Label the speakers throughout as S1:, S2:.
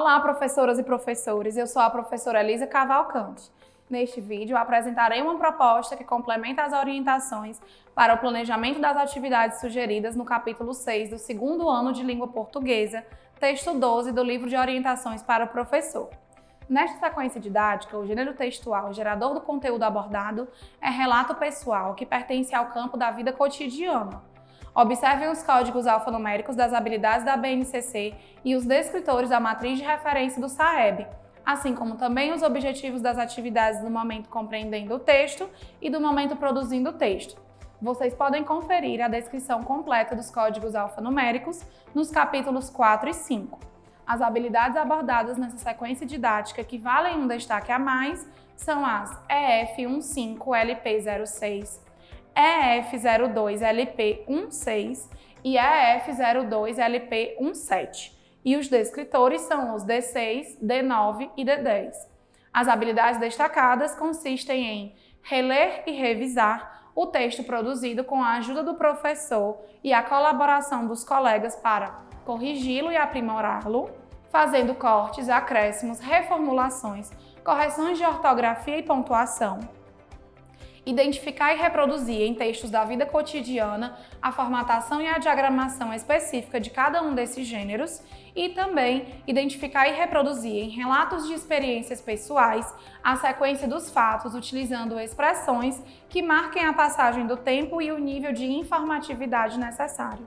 S1: Olá, professoras e professores, eu sou a professora Elisa Cavalcante. Neste vídeo, eu apresentarei uma proposta que complementa as orientações para o planejamento das atividades sugeridas no capítulo 6 do segundo ano de língua portuguesa, texto 12 do livro de orientações para o professor. Nesta sequência didática, o gênero textual gerador do conteúdo abordado é relato pessoal, que pertence ao campo da vida cotidiana. Observem os códigos alfanuméricos das habilidades da BNCC e os descritores da matriz de referência do SAEB, assim como também os objetivos das atividades do momento compreendendo o texto e do momento produzindo o texto. Vocês podem conferir a descrição completa dos códigos alfanuméricos nos capítulos 4 e 5. As habilidades abordadas nessa sequência didática que valem um destaque a mais são as EF15LP06, EF02LP16 e EF02LP17. E os descritores são os D6, D9 e D10. As habilidades destacadas consistem em reler e revisar o texto produzido com a ajuda do professor e a colaboração dos colegas para corrigi-lo e aprimorá-lo, fazendo cortes, acréscimos, reformulações, correções de ortografia e pontuação. Identificar e reproduzir em textos da vida cotidiana a formatação e a diagramação específica de cada um desses gêneros e também identificar e reproduzir em relatos de experiências pessoais a sequência dos fatos utilizando expressões que marquem a passagem do tempo e o nível de informatividade necessário.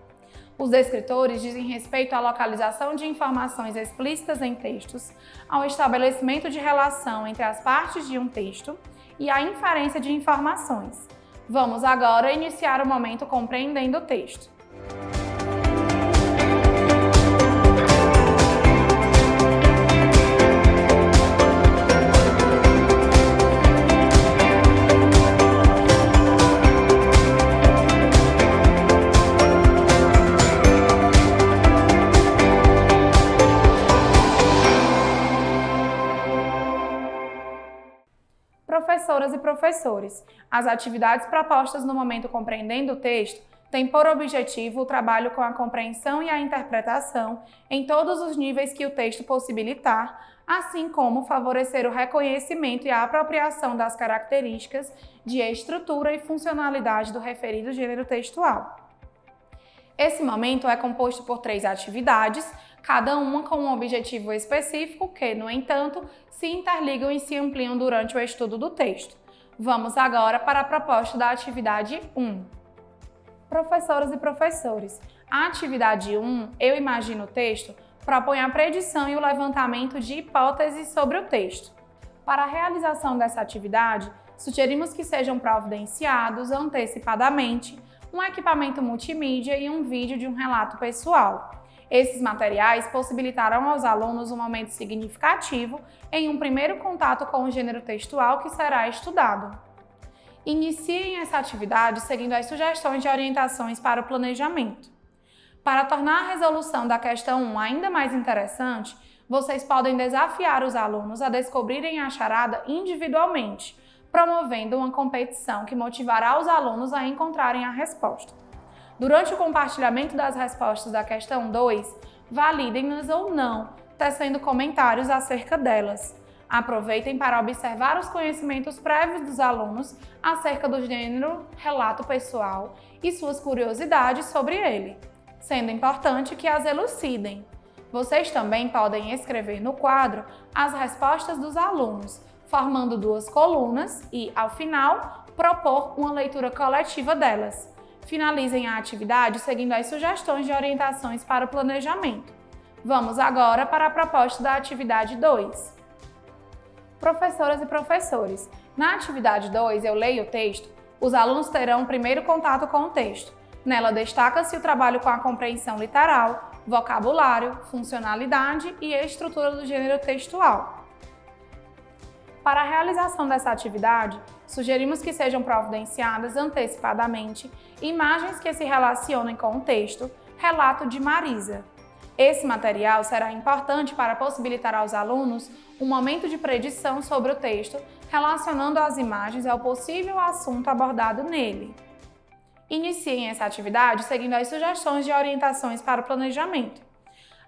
S1: Os descritores dizem respeito à localização de informações explícitas em textos, ao estabelecimento de relação entre as partes de um texto e à inferência de informações. Vamos agora iniciar o momento compreendendo o texto. Professoras e professores, as atividades propostas no momento compreendendo o texto têm por objetivo o trabalho com a compreensão e a interpretação em todos os níveis que o texto possibilitar, assim como favorecer o reconhecimento e a apropriação das características de estrutura e funcionalidade do referido gênero textual. Esse momento é composto por 3 atividades, cada uma com um objetivo específico que, no entanto, se interligam e se ampliam durante o estudo do texto. Vamos agora para a proposta da atividade 1. Professoras e professores, a atividade 1, Eu Imagino o Texto, propõe a predição e o levantamento de hipóteses sobre o texto. Para a realização dessa atividade, sugerimos que sejam providenciados antecipadamente um equipamento multimídia e um vídeo de um relato pessoal. Esses materiais possibilitarão aos alunos um momento significativo em um primeiro contato com o gênero textual que será estudado. Iniciem essa atividade seguindo as sugestões de orientações para o planejamento. Para tornar a resolução da questão 1 ainda mais interessante, vocês podem desafiar os alunos a descobrirem a charada individualmente, promovendo uma competição que motivará os alunos a encontrarem a resposta. Durante o compartilhamento das respostas da questão 2, validem-nas ou não, tecendo comentários acerca delas. Aproveitem para observar os conhecimentos prévios dos alunos acerca do gênero relato pessoal e suas curiosidades sobre ele, sendo importante que as elucidem. Vocês também podem escrever no quadro as respostas dos alunos, formando 2 colunas e, ao final, propor uma leitura coletiva delas. Finalizem a atividade seguindo as sugestões de orientações para o planejamento. Vamos agora para a proposta da atividade 2. Professoras e professores, na atividade 2, Eu Leio o Texto, os alunos terão o primeiro contato com o texto. Nela destaca-se o trabalho com a compreensão literal, vocabulário, funcionalidade e estrutura do gênero textual. Para a realização dessa atividade, sugerimos que sejam providenciadas antecipadamente imagens que se relacionem com o texto Relato de Marisa. Esse material será importante para possibilitar aos alunos um momento de predição sobre o texto, relacionando as imagens ao possível assunto abordado nele. Iniciem essa atividade seguindo as sugestões de orientações para o planejamento.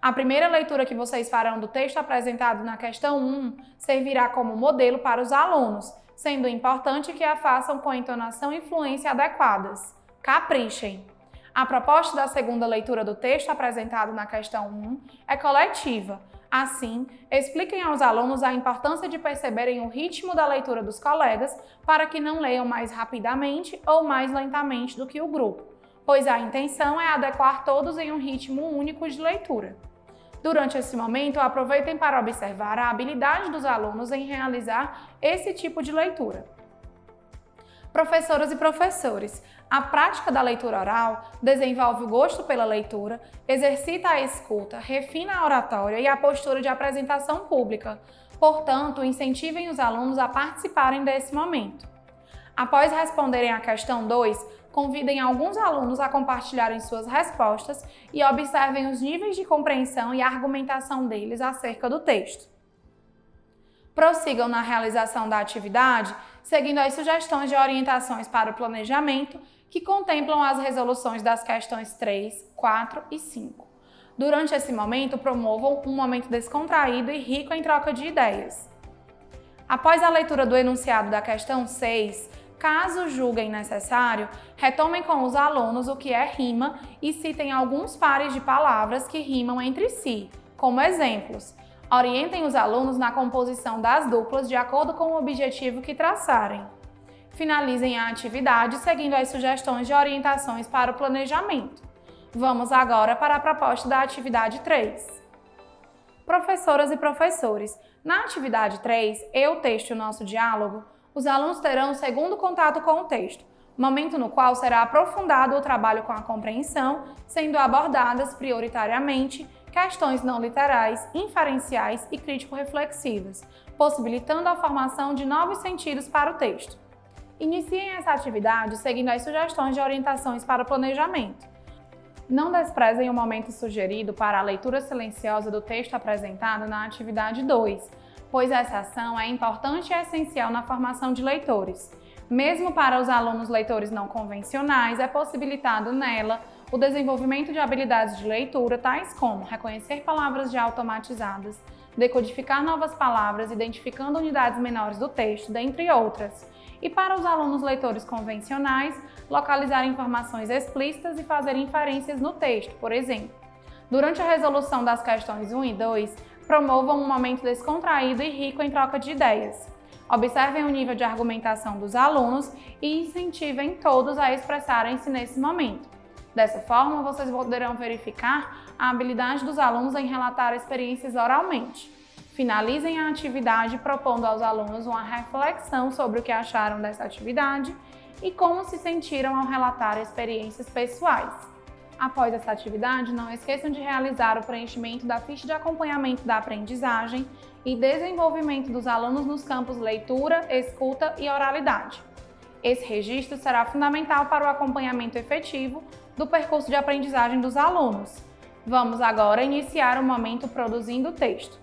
S1: A primeira leitura que vocês farão do texto apresentado na questão 1 servirá como modelo para os alunos, sendo importante que a façam com entonação e fluência adequadas. Caprichem! A proposta da segunda leitura do texto apresentado na questão 1 é coletiva. Assim, expliquem aos alunos a importância de perceberem o ritmo da leitura dos colegas para que não leiam mais rapidamente ou mais lentamente do que o grupo, pois a intenção é adequar todos em um ritmo único de leitura. Durante esse momento, aproveitem para observar a habilidade dos alunos em realizar esse tipo de leitura. Professoras e professores, a prática da leitura oral desenvolve o gosto pela leitura, exercita a escuta, refina a oratória e a postura de apresentação pública. Portanto, incentivem os alunos a participarem desse momento. Após responderem à questão 2, convidem alguns alunos a compartilharem suas respostas e observem os níveis de compreensão e argumentação deles acerca do texto. Prossigam na realização da atividade, seguindo as sugestões de orientações para o planejamento, que contemplam as resoluções das questões 3, 4 e 5. Durante esse momento, promovam um momento descontraído e rico em troca de ideias. Após a leitura do enunciado da questão 6, caso julguem necessário, retomem com os alunos o que é rima e citem alguns pares de palavras que rimam entre si, como exemplos. Orientem os alunos na composição das duplas de acordo com o objetivo que traçarem. Finalizem a atividade seguindo as sugestões de orientações para o planejamento. Vamos agora para a proposta da atividade 3. Professoras e professores, na atividade 3, Eu, Texto e o Nosso Diálogo, os alunos terão um segundo contato com o texto, momento no qual será aprofundado o trabalho com a compreensão, sendo abordadas prioritariamente questões não literais, inferenciais e crítico-reflexivas, possibilitando a formação de novos sentidos para o texto. Iniciem essa atividade seguindo as sugestões de orientações para o planejamento. Não desprezem o momento sugerido para a leitura silenciosa do texto apresentado na atividade 2, pois essa ação é importante e essencial na formação de leitores. Mesmo para os alunos leitores não convencionais, é possibilitado nela o desenvolvimento de habilidades de leitura, tais como reconhecer palavras já automatizadas, decodificar novas palavras, identificando unidades menores do texto, dentre outras. E para os alunos leitores convencionais, localizar informações explícitas e fazer inferências no texto, por exemplo. Durante a resolução das questões 1 e 2, promovam um momento descontraído e rico em troca de ideias. Observem o nível de argumentação dos alunos e incentivem todos a expressarem-se nesse momento. Dessa forma, vocês poderão verificar a habilidade dos alunos em relatar experiências oralmente. Finalizem a atividade propondo aos alunos uma reflexão sobre o que acharam dessa atividade e como se sentiram ao relatar experiências pessoais. Após essa atividade, não esqueçam de realizar o preenchimento da ficha de acompanhamento da aprendizagem e desenvolvimento dos alunos nos campos leitura, escuta e oralidade. Esse registro será fundamental para o acompanhamento efetivo do percurso de aprendizagem dos alunos. Vamos agora iniciar o momento produzindo o texto.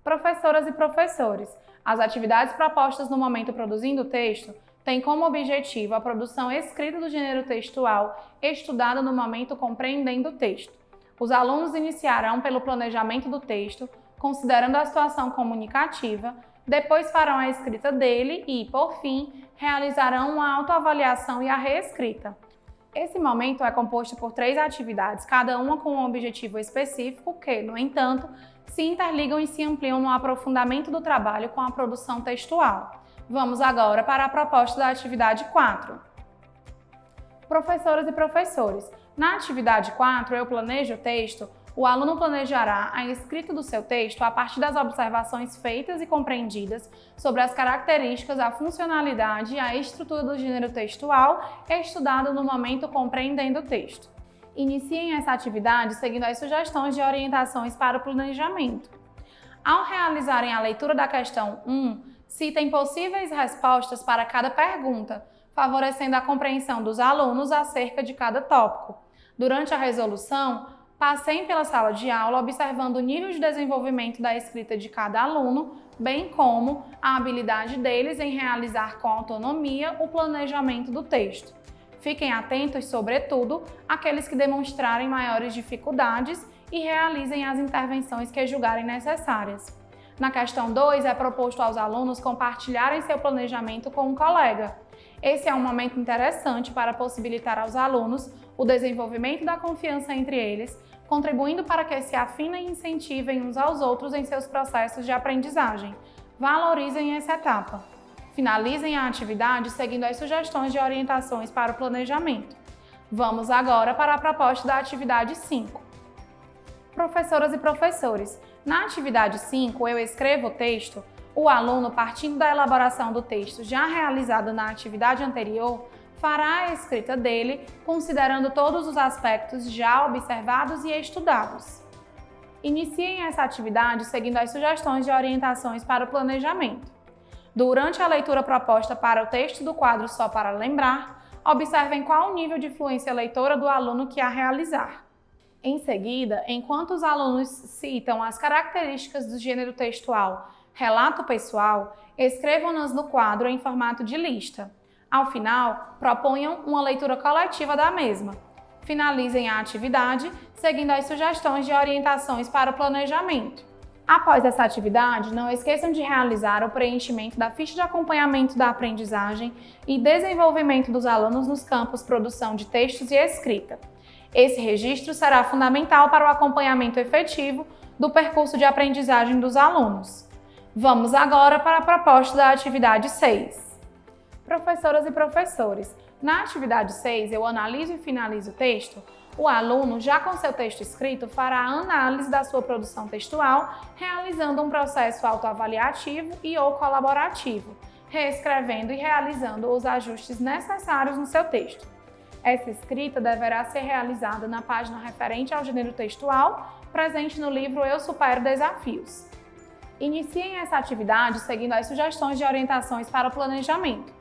S1: Professoras e professores, as atividades propostas no momento produzindo o texto têm como objetivo a produção escrita do gênero textual estudada no momento compreendendo o texto. Os alunos iniciarão pelo planejamento do texto, considerando a situação comunicativa, depois farão a escrita dele e, por fim, realizarão uma autoavaliação e a reescrita. Esse momento é composto por 3 atividades, cada uma com um objetivo específico que, no entanto, se interligam e se ampliam no aprofundamento do trabalho com a produção textual. Vamos agora para a proposta da atividade 4. Professoras e professores, na atividade 4, Eu Planejo o Texto, o aluno planejará a escrita do seu texto a partir das observações feitas e compreendidas sobre as características, a funcionalidade e a estrutura do gênero textual estudado no momento compreendendo o texto. Iniciem essa atividade seguindo as sugestões de orientações para o planejamento. Ao realizarem a leitura da questão 1, Citem possíveis respostas para cada pergunta, favorecendo a compreensão dos alunos acerca de cada tópico. Durante a resolução, passeiem pela sala de aula observando o nível de desenvolvimento da escrita de cada aluno, bem como a habilidade deles em realizar com autonomia o planejamento do texto. Fiquem atentos, sobretudo, àqueles que demonstrarem maiores dificuldades e realizem as intervenções que julgarem necessárias. Na questão 2, é proposto aos alunos compartilharem seu planejamento com um colega. Esse é um momento interessante para possibilitar aos alunos o desenvolvimento da confiança entre eles, contribuindo para que se afinem e incentivem uns aos outros em seus processos de aprendizagem. Valorizem essa etapa. Finalizem a atividade seguindo as sugestões de orientações para o planejamento. Vamos agora para a proposta da atividade 5. Professoras e professores, na atividade 5, eu escrevo o texto. O aluno, partindo da elaboração do texto já realizado na atividade anterior, fará a escrita dele, considerando todos os aspectos já observados e estudados. Iniciem essa atividade seguindo as sugestões de orientações para o planejamento. Durante a leitura proposta para o texto do quadro Só para Lembrar, observem qual o nível de fluência leitora do aluno que a realizar. Em seguida, enquanto os alunos citam as características do gênero textual relato pessoal, escrevam-nas no quadro em formato de lista. Ao final, proponham uma leitura coletiva da mesma. Finalizem a atividade, seguindo as sugestões de orientações para o planejamento. Após essa atividade, não esqueçam de realizar o preenchimento da ficha de acompanhamento da aprendizagem e desenvolvimento dos alunos nos campos produção de textos e escrita. Esse registro será fundamental para o acompanhamento efetivo do percurso de aprendizagem dos alunos. Vamos agora para a proposta da atividade 6. Professoras e professores, na atividade 6 eu analiso e finalizo o texto. O aluno, já com seu texto escrito, fará a análise da sua produção textual, realizando um processo autoavaliativo e ou colaborativo, reescrevendo e realizando os ajustes necessários no seu texto. Essa escrita deverá ser realizada na página referente ao gênero textual, presente no livro Eu Supero Desafios. Iniciem essa atividade seguindo as sugestões de orientações para o planejamento.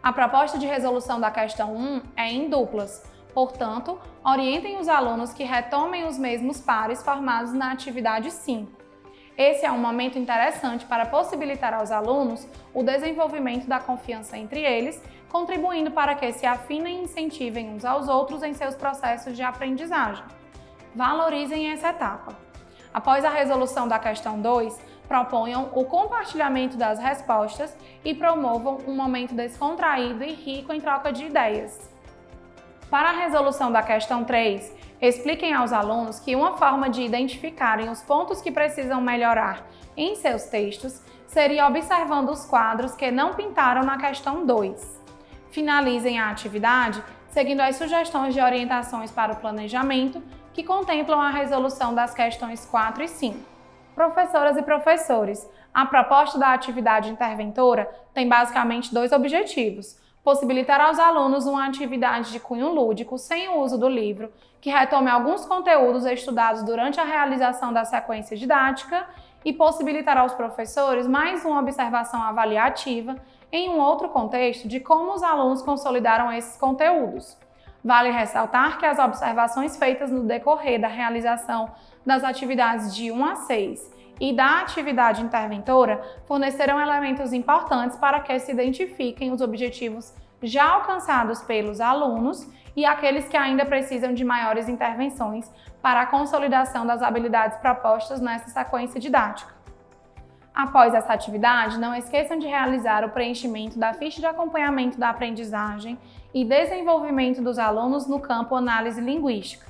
S1: A proposta de resolução da questão 1 é em duplas, portanto, orientem os alunos que retomem os mesmos pares formados na atividade 5. Esse é um momento interessante para possibilitar aos alunos o desenvolvimento da confiança entre eles, contribuindo para que se afinem e incentivem uns aos outros em seus processos de aprendizagem. Valorizem essa etapa. Após a resolução da questão 2, proponham o compartilhamento das respostas e promovam um momento descontraído e rico em troca de ideias. Para a resolução da questão 3, expliquem aos alunos que uma forma de identificarem os pontos que precisam melhorar em seus textos seria observando os quadros que não pintaram na questão 2. Finalizem a atividade seguindo as sugestões de orientações para o planejamento que contemplam a resolução das questões 4 e 5. Professoras e professores, a proposta da atividade interventora tem basicamente 2 objetivos: possibilitar aos alunos uma atividade de cunho lúdico sem o uso do livro, que retome alguns conteúdos estudados durante a realização da sequência didática, e possibilitar aos professores mais uma observação avaliativa em um outro contexto de como os alunos consolidaram esses conteúdos. Vale ressaltar que as observações feitas no decorrer da realização das atividades de 1 a 6 e da atividade interventora fornecerão elementos importantes para que se identifiquem os objetivos já alcançados pelos alunos e aqueles que ainda precisam de maiores intervenções para a consolidação das habilidades propostas nessa sequência didática. Após essa atividade, não esqueçam de realizar o preenchimento da ficha de acompanhamento da aprendizagem e desenvolvimento dos alunos no campo análise linguística.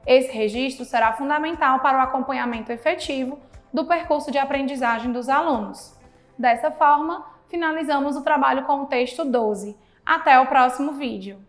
S1: Esse registro será fundamental para o acompanhamento efetivo do percurso de aprendizagem dos alunos. Dessa forma, finalizamos o trabalho com o texto 12. Até o próximo vídeo!